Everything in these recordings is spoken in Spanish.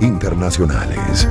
internacionales.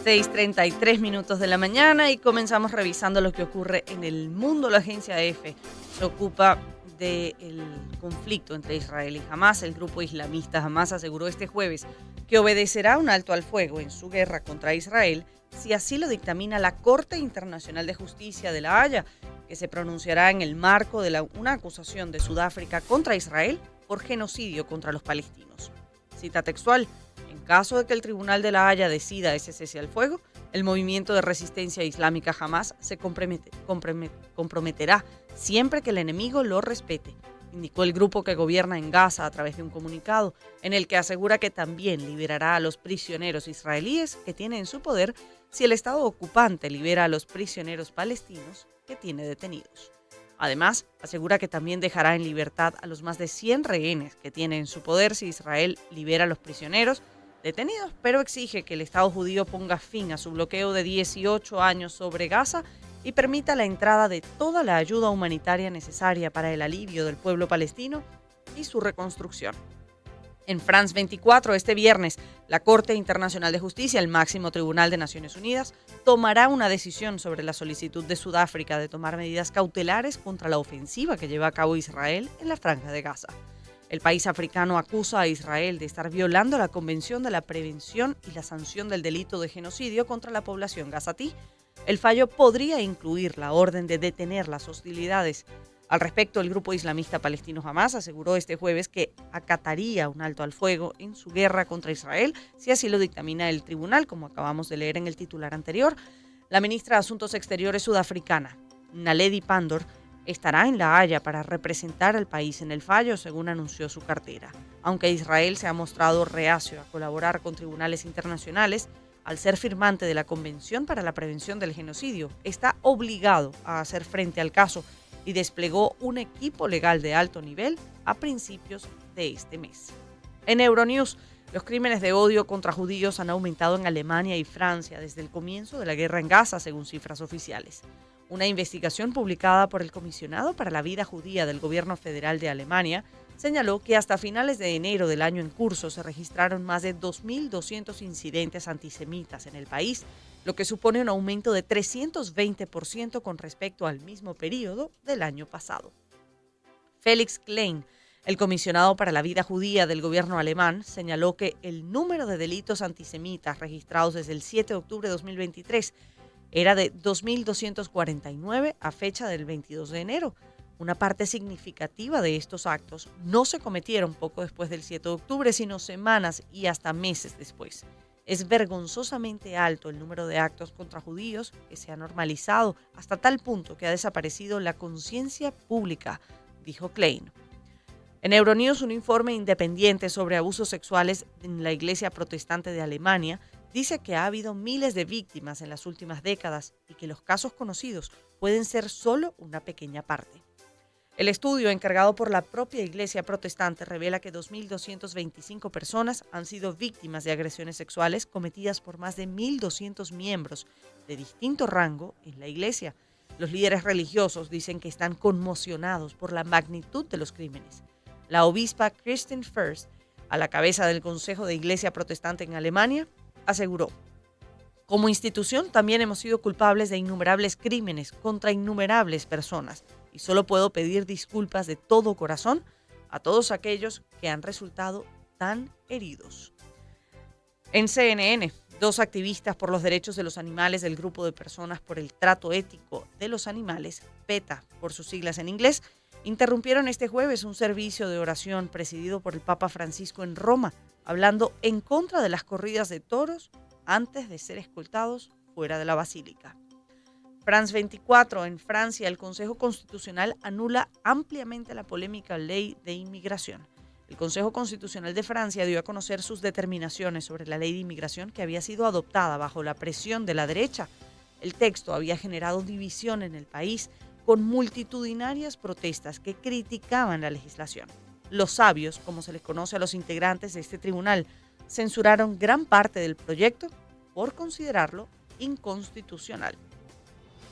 6:33 de la mañana y comenzamos revisando lo que ocurre en el mundo. La agencia EFE se ocupa del conflicto entre Israel y Hamás. El grupo islamista Hamás aseguró este jueves que obedecerá un alto al fuego en su guerra contra Israel si así lo dictamina la Corte Internacional de Justicia de La Haya, que se pronunciará en el marco de una acusación de Sudáfrica contra Israel por genocidio contra los palestinos. Cita textual: en caso de que el Tribunal de La Haya decida ese cese al fuego, el movimiento de resistencia islámica Hamás se comprometerá siempre que el enemigo lo respete, indicó el grupo que gobierna en Gaza a través de un comunicado en el que asegura que también liberará a los prisioneros israelíes que tiene en su poder si el Estado ocupante libera a los prisioneros palestinos que tiene detenidos. Además, asegura que también dejará en libertad a los más de 100 rehenes que tiene en su poder si Israel libera a los prisioneros detenidos, pero exige que el Estado judío ponga fin a su bloqueo de 18 años sobre Gaza y permita la entrada de toda la ayuda humanitaria necesaria para el alivio del pueblo palestino y su reconstrucción. En France 24, este viernes, la Corte Internacional de Justicia, el máximo tribunal de Naciones Unidas, tomará una decisión sobre la solicitud de Sudáfrica de tomar medidas cautelares contra la ofensiva que lleva a cabo Israel en la Franja de Gaza. El país africano acusa a Israel de estar violando la Convención de la Prevención y la Sanción del Delito de Genocidio contra la población gazatí. El fallo podría incluir la orden de detener las hostilidades. Al respecto, el grupo islamista palestino Hamás aseguró este jueves que acataría un alto al fuego en su guerra contra Israel, si así lo dictamina el tribunal, como acabamos de leer en el titular anterior. La ministra de Asuntos Exteriores sudafricana, Naledi Pandor, estará en La Haya para representar al país en el fallo, según anunció su cartera. Aunque Israel se ha mostrado reacio a colaborar con tribunales internacionales, al ser firmante de la Convención para la Prevención del Genocidio, está obligado a hacer frente al caso y desplegó un equipo legal de alto nivel a principios de este mes. En Euronews, los crímenes de odio contra judíos han aumentado en Alemania y Francia desde el comienzo de la guerra en Gaza, según cifras oficiales. Una investigación publicada por el Comisionado para la Vida Judía del Gobierno Federal de Alemania señaló que hasta finales de enero del año en curso se registraron más de 2.200 incidentes antisemitas en el país, lo que supone un aumento de 320% con respecto al mismo periodo del año pasado. Felix Klein, el comisionado para la vida judía del gobierno alemán, señaló que el número de delitos antisemitas registrados desde el 7 de octubre de 2023 era de 2.249 a fecha del 22 de enero. Una parte significativa de estos actos no se cometieron poco después del 7 de octubre, sino semanas y hasta meses después. Es vergonzosamente alto el número de actos contra judíos que se ha normalizado hasta tal punto que ha desaparecido la conciencia pública, dijo Klein. En Euronews, un informe independiente sobre abusos sexuales en la Iglesia Protestante de Alemania dice que ha habido miles de víctimas en las últimas décadas y que los casos conocidos pueden ser solo una pequeña parte. El estudio encargado por la propia Iglesia Protestante revela que 2.225 personas han sido víctimas de agresiones sexuales cometidas por más de 1.200 miembros de distinto rango en la Iglesia. Los líderes religiosos dicen que están conmocionados por la magnitud de los crímenes. La obispa Kristin First, a la cabeza del Consejo de Iglesia Protestante en Alemania, aseguró: como institución también hemos sido culpables de innumerables crímenes contra innumerables personas y solo puedo pedir disculpas de todo corazón a todos aquellos que han resultado tan heridos. En CNN, 2 activistas por los derechos de los animales del grupo de personas por el trato ético de los animales, PETA por sus siglas en inglés, interrumpieron este jueves un servicio de oración presidido por el Papa Francisco en Roma, hablando en contra de las corridas de toros antes de ser escoltados fuera de la basílica. France 24, en Francia, el Consejo Constitucional anula ampliamente la polémica ley de inmigración. El Consejo Constitucional de Francia dio a conocer sus determinaciones sobre la ley de inmigración que había sido adoptada bajo la presión de la derecha. El texto había generado división en el país con multitudinarias protestas que criticaban la legislación. Los sabios, como se les conoce a los integrantes de este tribunal, censuraron gran parte del proyecto por considerarlo inconstitucional.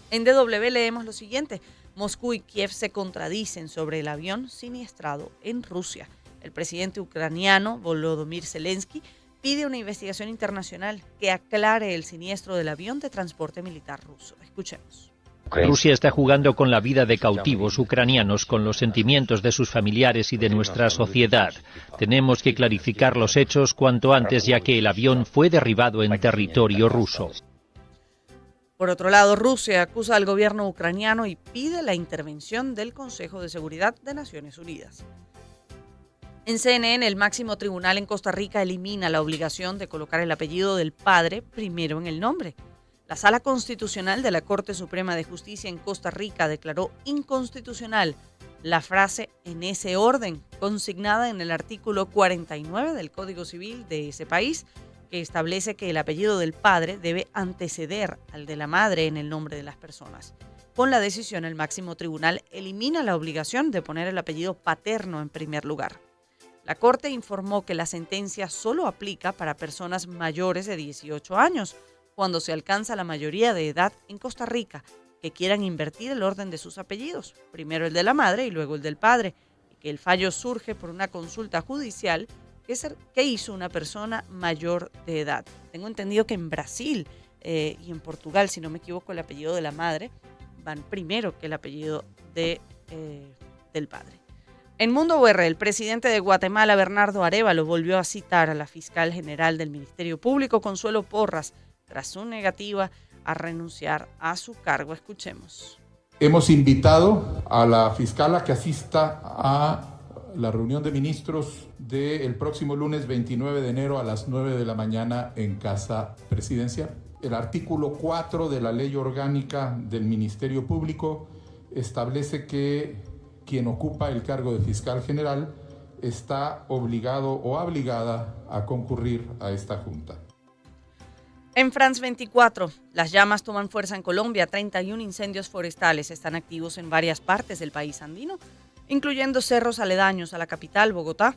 En DW leemos lo siguiente: Moscú y Kiev se contradicen sobre el avión siniestrado en Rusia. El presidente ucraniano Volodymyr Zelensky pide una investigación internacional que aclare el siniestro del avión de transporte militar ruso. Escuchemos. Rusia está jugando con la vida de cautivos ucranianos, con los sentimientos de sus familiares y de nuestra sociedad. Tenemos que clarificar los hechos cuanto antes, ya que el avión fue derribado en territorio ruso. Por otro lado, Rusia acusa al gobierno ucraniano y pide la intervención del Consejo de Seguridad de Naciones Unidas. En CNN, el máximo tribunal en Costa Rica elimina la obligación de colocar el apellido del padre primero en el nombre. La Sala Constitucional de la Corte Suprema de Justicia en Costa Rica declaró inconstitucional la frase "en ese orden", consignada en el artículo 49 del Código Civil de ese país, que establece que el apellido del padre debe anteceder al de la madre en el nombre de las personas. Con la decisión, el máximo tribunal elimina la obligación de poner el apellido paterno en primer lugar. La Corte informó que la sentencia solo aplica para personas mayores de 18 años, cuando se alcanza la mayoría de edad en Costa Rica, que quieran invertir el orden de sus apellidos, primero el de la madre y luego el del padre, y que el fallo surge por una consulta judicial que hizo una persona mayor de edad. Tengo entendido que en Brasil y en Portugal, si no me equivoco, el apellido de la madre van primero que el apellido del padre. En Mundo UR, el presidente de Guatemala, Bernardo Arévalo, volvió a citar a la fiscal general del Ministerio Público, Consuelo Porras, tras su negativa a renunciar a su cargo. Escuchemos. Hemos invitado a la fiscal a que asista a la reunión de ministros del próximo lunes 29 de enero a las 9 de la mañana en Casa Presidencial. El artículo 4 de la Ley Orgánica del Ministerio Público establece que quien ocupa el cargo de fiscal general está obligado o obligada a concurrir a esta junta. En France 24, las llamas toman fuerza en Colombia. 31 incendios forestales están activos en varias partes del país andino, incluyendo cerros aledaños a la capital, Bogotá.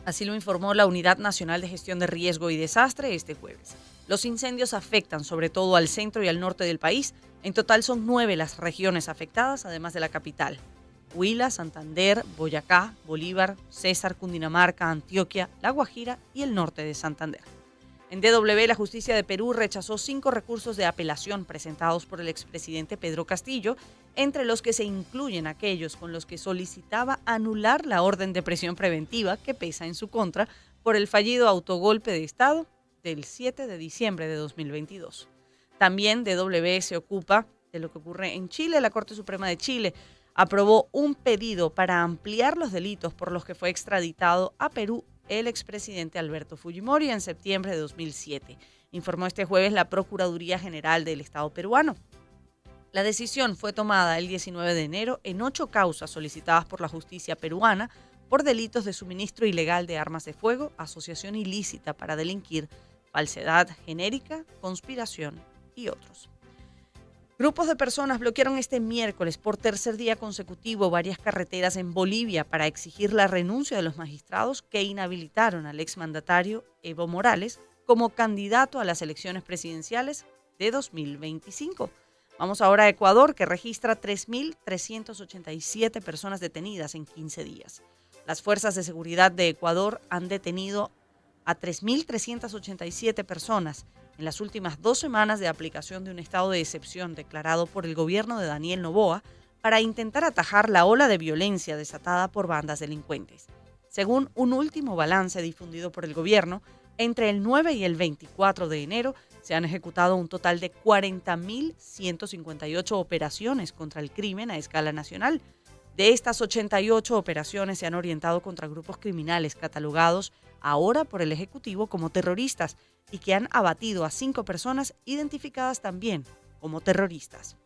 Así lo informó la Unidad Nacional de Gestión de Riesgo y Desastre este jueves. Los incendios afectan sobre todo al centro y al norte del país. En total son 9 las regiones afectadas, además de la capital: Huila, Santander, Boyacá, Bolívar, César, Cundinamarca, Antioquia, La Guajira y el norte de Santander. En DW, la justicia de Perú rechazó 5 recursos de apelación presentados por el expresidente Pedro Castillo, entre los que se incluyen aquellos con los que solicitaba anular la orden de prisión preventiva que pesa en su contra por el fallido autogolpe de Estado del 7 de diciembre de 2022. También DW se ocupa de lo que ocurre en Chile. La Corte Suprema de Chile aprobó un pedido para ampliar los delitos por los que fue extraditado a Perú el expresidente Alberto Fujimori en septiembre de 2007, informó este jueves la Procuraduría General del Estado peruano. La decisión fue tomada el 19 de enero en 8 causas solicitadas por la justicia peruana por delitos de suministro ilegal de armas de fuego, asociación ilícita para delinquir, falsedad genérica, conspiración y otros. Grupos de personas bloquearon este miércoles por tercer día consecutivo varias carreteras en Bolivia para exigir la renuncia de los magistrados que inhabilitaron al exmandatario Evo Morales como candidato a las elecciones presidenciales de 2025. Vamos ahora a Ecuador, que registra 3.387 personas detenidas en 15 días. Las fuerzas de seguridad de Ecuador han detenido a 3.387 personas en las últimas 2 semanas de aplicación de un estado de excepción declarado por el gobierno de Daniel Noboa para intentar atajar la ola de violencia desatada por bandas delincuentes. Según un último balance difundido por el gobierno, entre el 9 y el 24 de enero se han ejecutado un total de 40.158 operaciones contra el crimen a escala nacional. De estas 88 operaciones se han orientado contra grupos criminales catalogados ahora por el Ejecutivo como terroristas y que han abatido a 5 personas identificadas también como terroristas.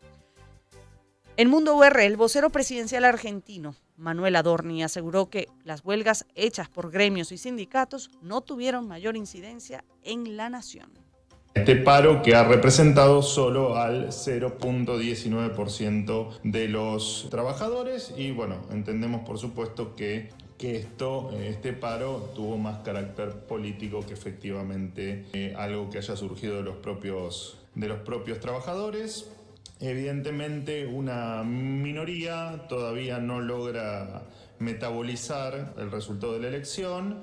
En Mundo UR, el vocero presidencial argentino, Manuel Adorni, aseguró que las huelgas hechas por gremios y sindicatos no tuvieron mayor incidencia en la nación. Este paro que ha representado solo al 0.19% de los trabajadores y bueno, entendemos por supuesto que este paro tuvo más carácter político que efectivamente algo que haya surgido de los propios trabajadores. Evidentemente una minoría todavía no logra metabolizar el resultado de la elección.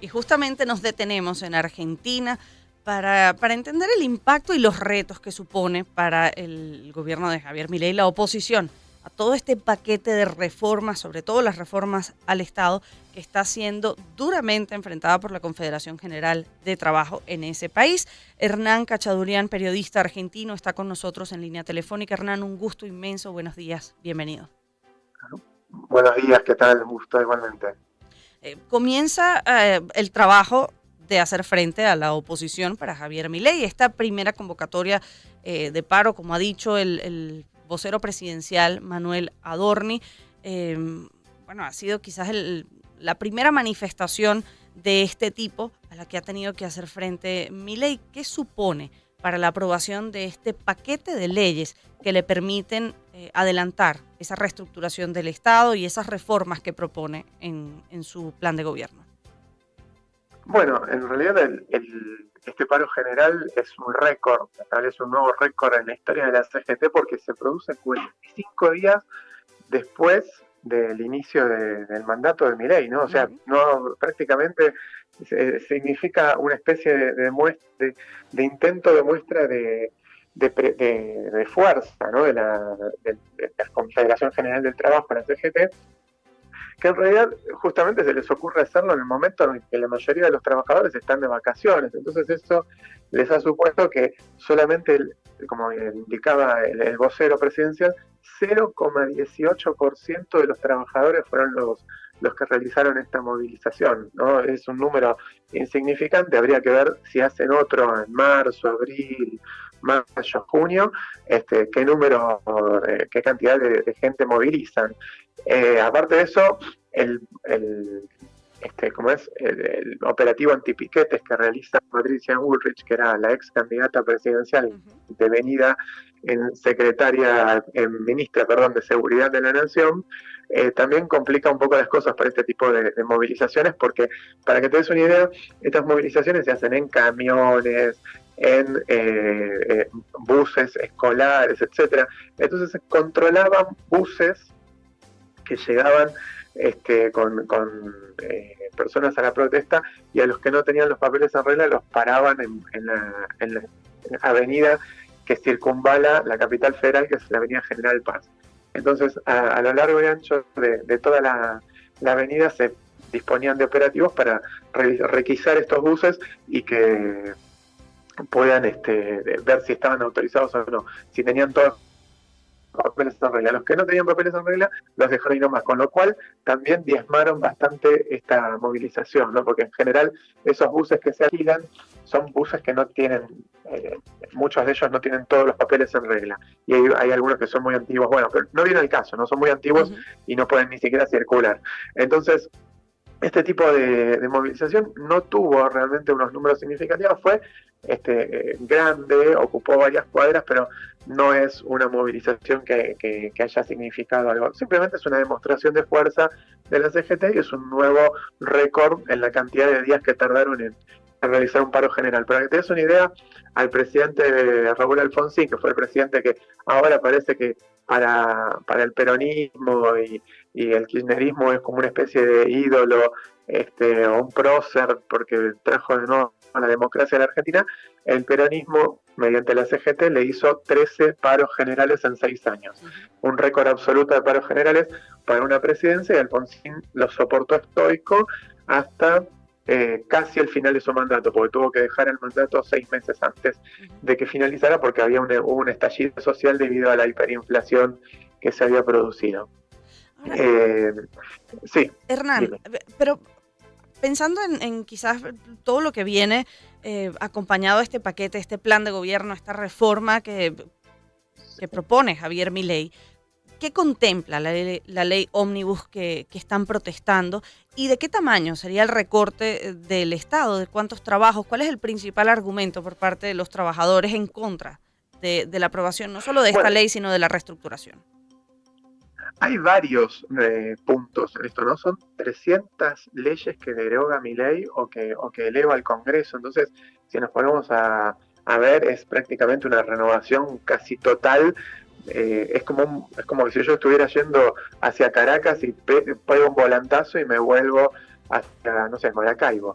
Y justamente nos detenemos en Argentina para entender el impacto y los retos que supone para el gobierno de Javier Milei la oposición a todo este paquete de reformas, sobre todo las reformas al Estado, que está siendo duramente enfrentada por la Confederación General de Trabajo en ese país. Hernán Cachadurian, periodista argentino, está con nosotros en línea telefónica. Hernán, un gusto inmenso. Buenos días. Bienvenido. Buenos días, ¿qué tal? Gusto igualmente. Comienza el trabajo de hacer frente a la oposición para Javier Milei. Esta primera convocatoria de paro, como ha dicho el vocero presidencial Manuel Adorni, ha sido quizás la primera manifestación de este tipo a la que ha tenido que hacer frente Milei. ¿Qué supone para la aprobación de este paquete de leyes que le permiten adelantar esa reestructuración del Estado y esas reformas que propone en su plan de gobierno? Bueno, en realidad este paro general es un récord, establece un nuevo récord en la historia de la CGT porque se produce 45 días después del inicio del mandato de Milei, ¿no? O sea, no, prácticamente significa una especie de intento de muestra de fuerza, ¿no? de la Confederación General del Trabajo, la CGT, que en realidad justamente se les ocurre hacerlo en el momento en que la mayoría de los trabajadores están de vacaciones. Entonces eso les ha supuesto que solamente, como indicaba el vocero presidencial, 0,18% de los trabajadores fueron los que realizaron esta movilización, ¿no? Es un número insignificante, habría que ver si hacen otro en marzo, abril, mayo, junio, qué cantidad de gente movilizan. Aparte de eso, el operativo antipiquetes que realiza Patricia Bullrich, que era la ex candidata presidencial devenida ministra de Seguridad de la Nación, también complica un poco las cosas para este tipo de movilizaciones, porque, para que te des una idea, estas movilizaciones se hacen en camiones, en buses escolares, etcétera. Entonces se controlaban buses que llegaban con personas a la protesta, y a los que no tenían los papeles en regla los paraban en la avenida que circunvala la capital federal, que es la avenida General Paz. Entonces, a lo largo y ancho de toda la avenida se disponían de operativos para requisar estos buses y que puedan ver si estaban autorizados o no, si tenían todos papeles en regla. Los que no tenían papeles en regla los dejaron ir nomás, con lo cual también diezmaron bastante esta movilización, ¿no? Porque en general esos buses que se alquilan son buses que no tienen, muchos de ellos no tienen todos los papeles en regla, y hay algunos que son muy antiguos, bueno, pero no viene al caso, no son muy antiguos y no pueden ni siquiera circular. Entonces, este tipo de movilización no tuvo realmente unos números significativos, fue grande, ocupó varias cuadras, pero no es una movilización que haya significado algo. Simplemente es una demostración de fuerza de la CGT y es un nuevo récord en la cantidad de días que tardaron en realizar un paro general. Para que te des una idea, al presidente Raúl Alfonsín, que fue el presidente que ahora parece que para el peronismo y el kirchnerismo es como una especie de ídolo, o un prócer, porque trajo de nuevo a la democracia a la Argentina, el peronismo, mediante la CGT, le hizo 13 paros generales en 6 años. Un récord absoluto de paros generales para una presidencia, y Alfonsín lo soportó estoico hasta casi el final de su mandato, porque tuvo que dejar el mandato 6 meses antes de que finalizara, porque había un estallido social debido a la hiperinflación que se había producido. Sí. Hernán, dime. Pero pensando en quizás todo lo que viene acompañado de este paquete, este plan de gobierno, esta reforma que propone Javier Milei, ¿qué contempla la ley ómnibus que están protestando? ¿Y de qué tamaño sería el recorte del Estado? ¿De cuántos trabajos? ¿Cuál es el principal argumento por parte de los trabajadores en contra de la aprobación, no solo de esta ley, sino de la reestructuración? Hay varios puntos en esto, ¿no? Son 300 leyes que deroga Milei o que eleva al Congreso. Entonces, si nos ponemos a a ver, es prácticamente una renovación casi total. Es como que si yo estuviera yendo hacia Caracas y pego un volantazo y me vuelvo hacia, no sé, Maracaibo.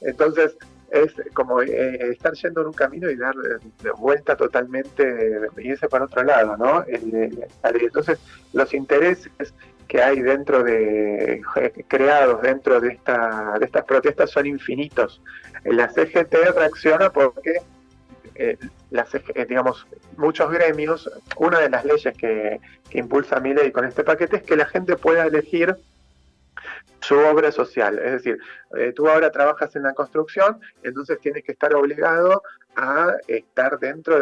Entonces es como estar yendo en un camino y dar de vuelta totalmente, irse para otro lado, ¿no? Entonces los intereses que hay creados dentro de estas protestas son infinitos. La CGT reacciona porque digamos, muchos gremios, una de las leyes que impulsa Milei con este paquete es que la gente pueda elegir su obra social. Es decir, tú ahora trabajas en la construcción, entonces tienes que estar obligado a estar dentro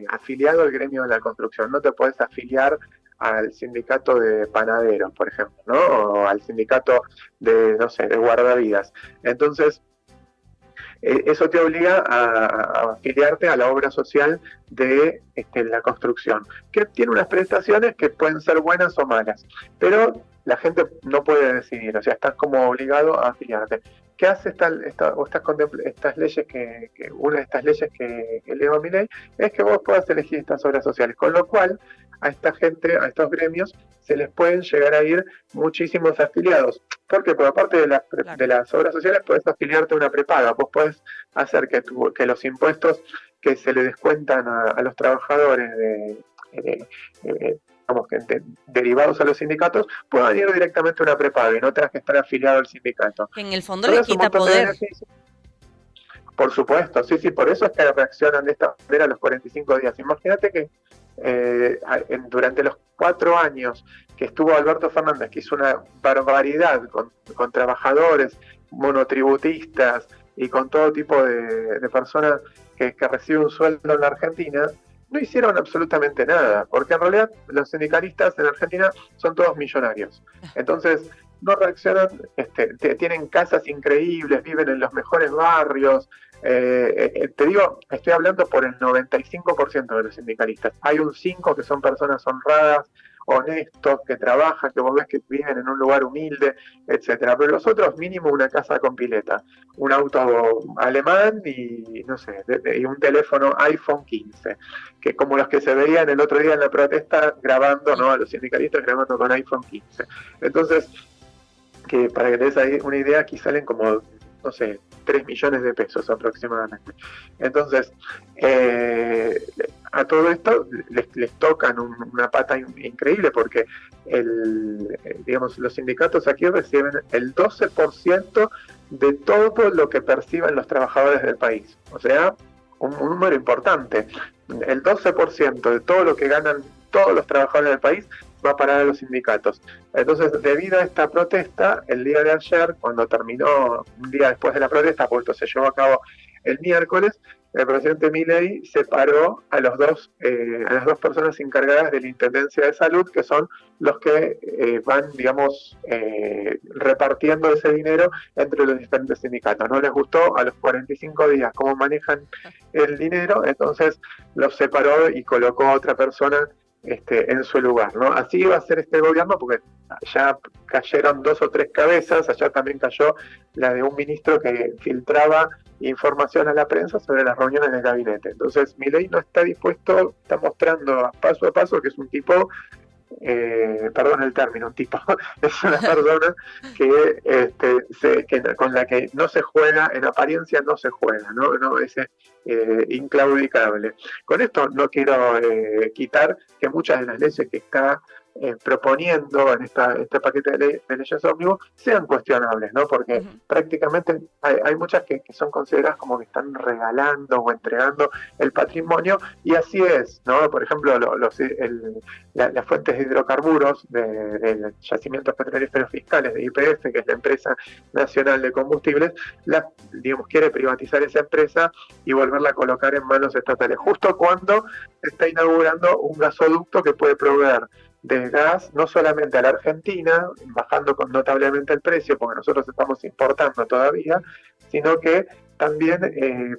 afiliado al gremio de la construcción. No te puedes afiliar al sindicato de panaderos, por ejemplo, ¿no? O al sindicato de guardavidas. Entonces, eso te obliga a afiliarte a la obra social de la construcción, que tiene unas prestaciones que pueden ser buenas o malas, pero la gente no puede decidir, o sea, estás como obligado a afiliarte. ¿Qué hace estas leyes una de estas leyes que eleva Milei es que vos puedas elegir estas obras sociales, con lo cual a esta gente, a estos gremios, se les pueden llegar a ir muchísimos afiliados. ¿Por qué? Porque aparte de las obras sociales podés afiliarte a una prepaga, vos podés hacer que los impuestos que se le descuentan a los trabajadores derivados a los sindicatos puedan ir directamente a una prepaga y no tengas que estar afiliado al sindicato. Que en el fondo les quita poder. Por supuesto, sí, por eso es que reaccionan de esta manera a los 45 días. Imagínate que durante los 4 años que estuvo Alberto Fernández, que hizo una barbaridad con trabajadores, monotributistas y con todo tipo de personas que reciben un sueldo en la Argentina, no hicieron absolutamente nada, porque en realidad los sindicalistas en Argentina son todos millonarios. Entonces no reaccionan, tienen casas increíbles, viven en los mejores barrios. Te digo, estoy hablando por el 95% de los sindicalistas. Hay un 5% que son personas honradas, honestos, que trabajan, que vos ves que viven en un lugar humilde, etcétera. Pero los otros, mínimo una casa con pileta, un auto alemán y no sé, y un teléfono iPhone 15, que como los que se veían el otro día en la protesta grabando, ¿no? A los sindicalistas grabando con iPhone 15. Entonces, que para que te des ahí una idea, aquí salen como, no sé, 3 millones de pesos aproximadamente. Entonces, a todo esto les tocan una pata increíble porque los sindicatos aquí reciben el 12% de todo lo que perciben los trabajadores del país. O sea, un número importante. El 12% de todo lo que ganan todos los trabajadores del país va a parar a los sindicatos. Entonces, debido a esta protesta, el día de ayer, cuando terminó, un día después de la protesta, porque esto se llevó a cabo el miércoles, el presidente Milei separó a las dos personas encargadas de la Intendencia de Salud, que son los que van, digamos, repartiendo ese dinero entre los diferentes sindicatos. No les gustó a los 45 días cómo manejan el dinero, entonces los separó y colocó a otra persona en su lugar, ¿no? Así va a ser este gobierno porque ya cayeron 2 o 3 cabezas. Ayer también cayó la de un ministro que filtraba información a la prensa sobre las reuniones del gabinete. Entonces Milei no está dispuesto, está mostrando paso a paso que es un tipo, perdón el término, un tipo, es una persona que con la que no se juega, en apariencia no se juega, no es inclaudicable. Con esto no quiero quitar que muchas de las leyes que está proponiendo en este paquete de leyes ómnibus sean cuestionables, ¿no? Porque prácticamente hay muchas que son consideradas como que están regalando o entregando el patrimonio, y así es, ¿no? Por ejemplo, las fuentes de hidrocarburos de yacimientos petrolíferos fiscales de YPF, que es la empresa nacional de combustibles, quiere privatizar esa empresa y volverla a colocar en manos estatales, justo cuando está inaugurando un gasoducto que puede proveer de gas no solamente a la Argentina, bajando notablemente el precio, porque nosotros estamos importando todavía, sino que también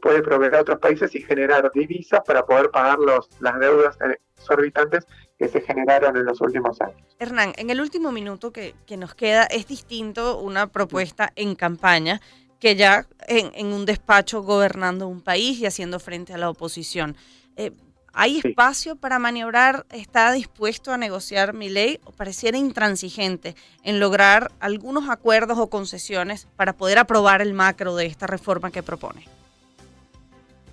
puede proveer a otros países y generar divisas para poder pagar las deudas exorbitantes que se generaron en los últimos años. Hernán, en el último minuto que nos queda, es distinto una propuesta en campaña que ya en un despacho gobernando un país y haciendo frente a la oposición. ¿Hay espacio para maniobrar? ¿Está dispuesto a negociar Milei o pareciera intransigente en lograr algunos acuerdos o concesiones para poder aprobar el macro de esta reforma que propone?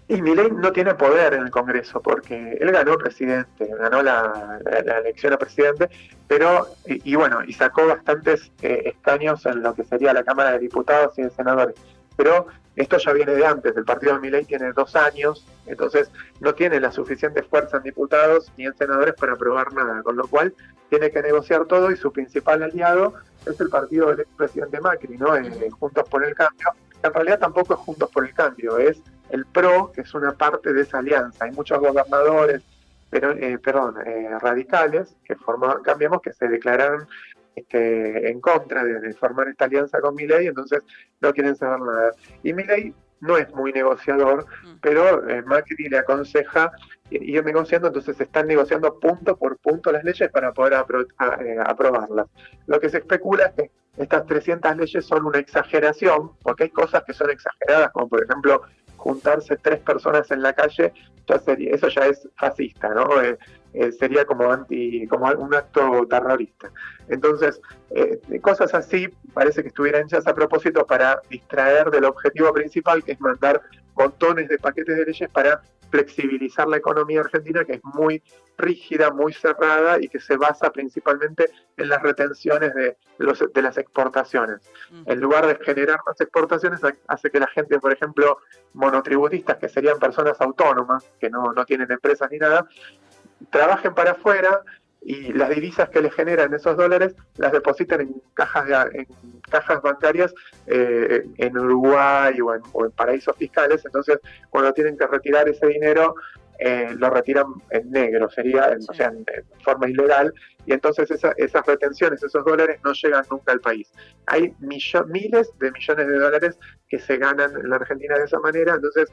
Y Milei no tiene poder en el Congreso porque él ganó presidente, ganó la elección a presidente, pero y sacó bastantes escaños en lo que sería la Cámara de Diputados y de Senadores. Pero esto ya viene de antes, el partido de Milei tiene 2 años, entonces no tiene la suficiente fuerza en diputados ni en senadores para aprobar nada, con lo cual tiene que negociar todo y su principal aliado es el partido del expresidente Macri, ¿no? Juntos por el Cambio. En realidad tampoco es Juntos por el Cambio, es el PRO, que es una parte de esa alianza. Hay muchos gobernadores, radicales, que formaban Cambiemos, que se declararon en contra de formar esta alianza con Milei, entonces no quieren saber nada. Y Milei no es muy negociador, pero Macri le aconseja ir negociando, entonces están negociando punto por punto las leyes para poder aprobarlas. Lo que se especula es que estas 300 leyes son una exageración, porque hay cosas que son exageradas, como por ejemplo juntarse 3 personas en la calle, eso ya es fascista, ¿no? Sería como un acto terrorista. Entonces, cosas así parece que estuvieran hechas a propósito para distraer del objetivo principal, que es mandar montones de paquetes de leyes para flexibilizar la economía argentina, que es muy rígida, muy cerrada y que se basa principalmente en las retenciones de las exportaciones. En lugar de generar más exportaciones, hace que la gente, por ejemplo, monotributistas, que serían personas autónomas, que no tienen empresas ni nada, trabajen para afuera y las divisas que les generan esos dólares las depositan en cajas bancarias en Uruguay o en paraísos fiscales. Entonces, cuando tienen que retirar ese dinero, lo retiran en negro, o sea, en forma ilegal, y entonces esas retenciones, esos dólares no llegan nunca al país. Hay miles de millones de dólares que se ganan en la Argentina de esa manera. Entonces,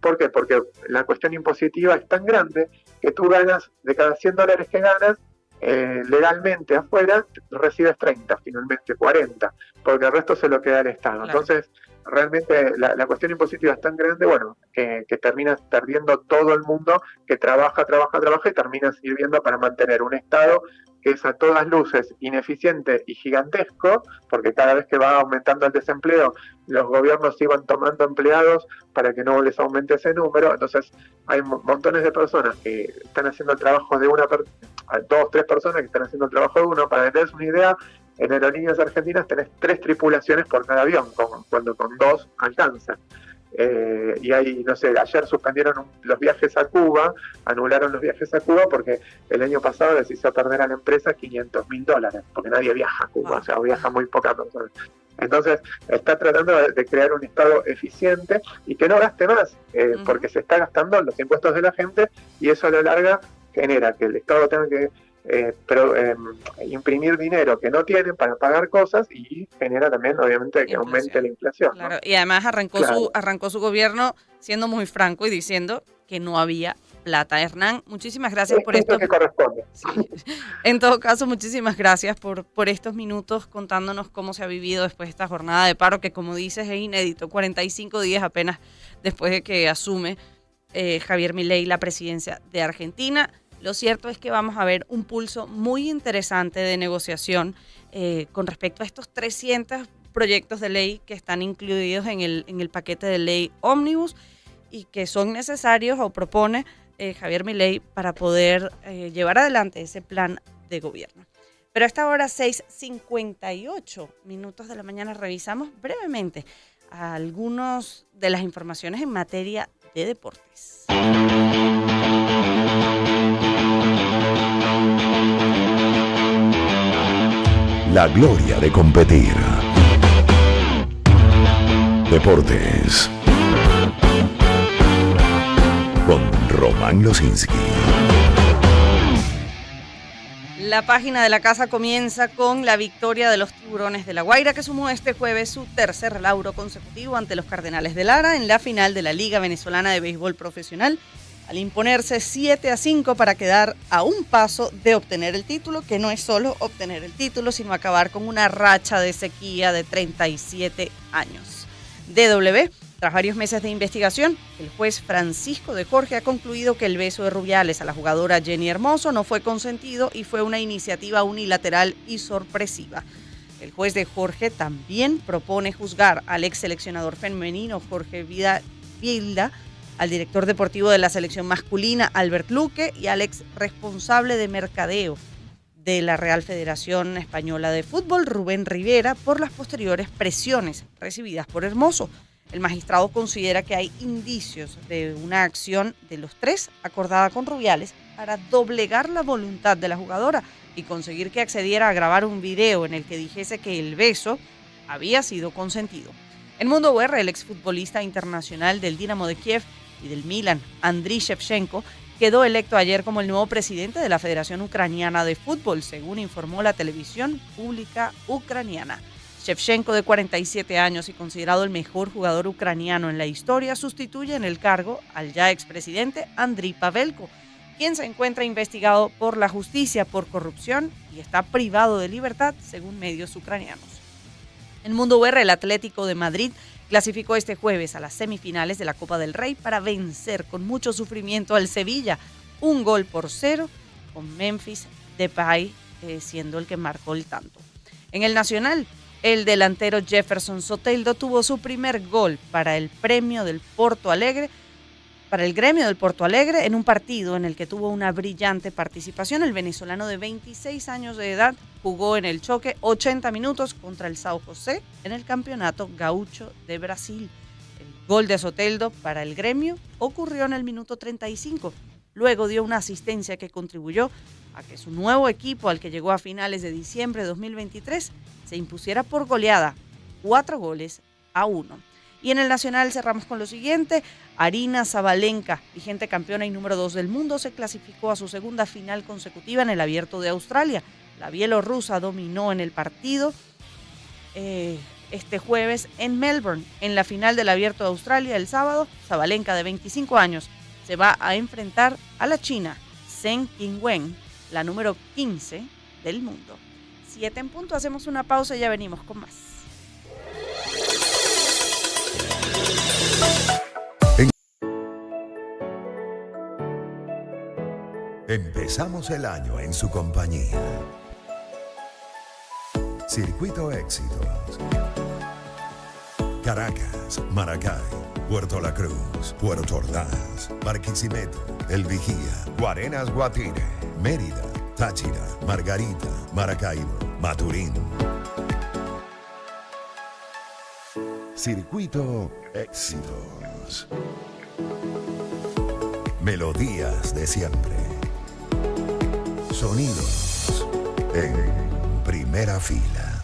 ¿por qué? Porque la cuestión impositiva es tan grande que tú ganas, de cada 100 dólares que ganas, legalmente afuera, recibes 30, finalmente 40, porque el resto se lo queda el Estado. Claro. Entonces, realmente la cuestión impositiva es tan grande, que terminas perdiendo todo el mundo que trabaja y termina sirviendo para mantener un Estado que es a todas luces ineficiente y gigantesco, porque cada vez que va aumentando el desempleo, los gobiernos iban tomando empleados para que no les aumente ese número. Entonces hay montones de personas que están haciendo el trabajo de 2, 3 personas que están haciendo el trabajo de uno. Para que tengas una idea, en Aerolíneas Argentinas tenés 3 tripulaciones por cada avión, cuando con 2 alcanza. Y hay, ayer suspendieron los viajes a Cuba, anularon los viajes a Cuba porque el año pasado les hizo perder a la empresa $500.000, porque nadie viaja a Cuba, o viaja muy pocas personas. Entonces está tratando de crear un Estado eficiente y que no gaste más, porque se está gastando los impuestos de la gente, y eso a la larga genera que el Estado tenga que imprimir dinero que no tienen para pagar cosas, y genera también, obviamente, que aumente la inflación. Claro. ¿No? Y además arrancó su gobierno siendo muy franco y diciendo que no había plata. Hernán, muchísimas gracias por esto. Que corresponde. Sí. En todo caso, muchísimas gracias por estos minutos contándonos cómo se ha vivido después de esta jornada de paro, que, como dices, es inédito. 45 días apenas después de que asume Javier Milei la presidencia de Argentina. Lo cierto es que vamos a ver un pulso muy interesante de negociación con respecto a estos 300 proyectos de ley que están incluidos en el paquete de ley Ómnibus y que son necesarios, o propone Javier Milei, para poder llevar adelante ese plan de gobierno. Pero a esta hora, 6:58 de la mañana, revisamos brevemente algunas de las informaciones en materia de deportes. La gloria de competir. Deportes. Con Román Losinski. La página de la casa comienza con la victoria de los Tiburones de La Guaira, que sumó este jueves su 3er lauro consecutivo ante los Cardenales de Lara en la final de la Liga Venezolana de Béisbol Profesional, al imponerse 7-5 para quedar a un paso de obtener el título, que no es solo obtener el título, sino acabar con una racha de sequía de 37 años. DW. Tras varios meses de investigación, el juez Francisco de Jorge ha concluido que el beso de Rubiales a la jugadora Jenny Hermoso no fue consentido y fue una iniciativa unilateral y sorpresiva. El juez de Jorge también propone juzgar al ex seleccionador femenino Jorge Vilda, al director deportivo de la selección masculina Albert Luque y al ex responsable de mercadeo de la Real Federación Española de Fútbol, Rubén Rivera, por las posteriores presiones recibidas por Hermoso. El magistrado considera que hay indicios de una acción de los tres acordada con Rubiales para doblegar la voluntad de la jugadora y conseguir que accediera a grabar un video en el que dijese que el beso había sido consentido. En Mundo UR, el exfutbolista internacional del Dinamo de Kiev y del Milan, Andriy Shevchenko, quedó electo ayer como el nuevo presidente de la Federación Ucraniana de Fútbol, según informó la televisión pública ucraniana. Shevchenko, de 47 años y considerado el mejor jugador ucraniano en la historia, sustituye en el cargo al ya expresidente Andriy Pavelko, quien se encuentra investigado por la justicia por corrupción y está privado de libertad, según medios ucranianos. En Mundo UR, el Atlético de Madrid clasificó este jueves a las semifinales de la Copa del Rey para vencer con mucho sufrimiento al Sevilla, 1-0, con Memphis Depay siendo el que marcó el tanto. En el Nacional, el delantero Jefferson Soteldo tuvo su primer gol para el gremio del Porto Alegre en un partido en el que tuvo una brillante participación. El venezolano de 26 años de edad jugó en el choque 80 minutos contra el São José en el Campeonato Gaúcho de Brasil. El gol de Soteldo para el gremio ocurrió en el minuto 35. Luego dio una asistencia que contribuyó a que su nuevo equipo, al que llegó a finales de diciembre de 2023, se impusiera por goleada 4-1. Y en el Nacional cerramos con lo siguiente. Aryna Sabalenka, vigente campeona y número 2 del mundo, se clasificó a su segunda final consecutiva en el Abierto de Australia. La bielorrusa dominó en el partido este jueves en Melbourne. En la final del Abierto de Australia el sábado, Sabalenka, de 25 años, se va a enfrentar a la china Zheng Qinwen, la número 15 del mundo. 7 en punto, hacemos una pausa y ya venimos con más. Empezamos el año en su compañía. Circuito Éxitos. Caracas, Maracay, Puerto La Cruz, Puerto Ordaz, Barquisimeto, El Vigía, Guarenas Guatire, Mérida, Táchira, Margarita, Maracaibo, Maturín. Circuito Éxitos. Melodías de siempre. Sonidos en primera fila.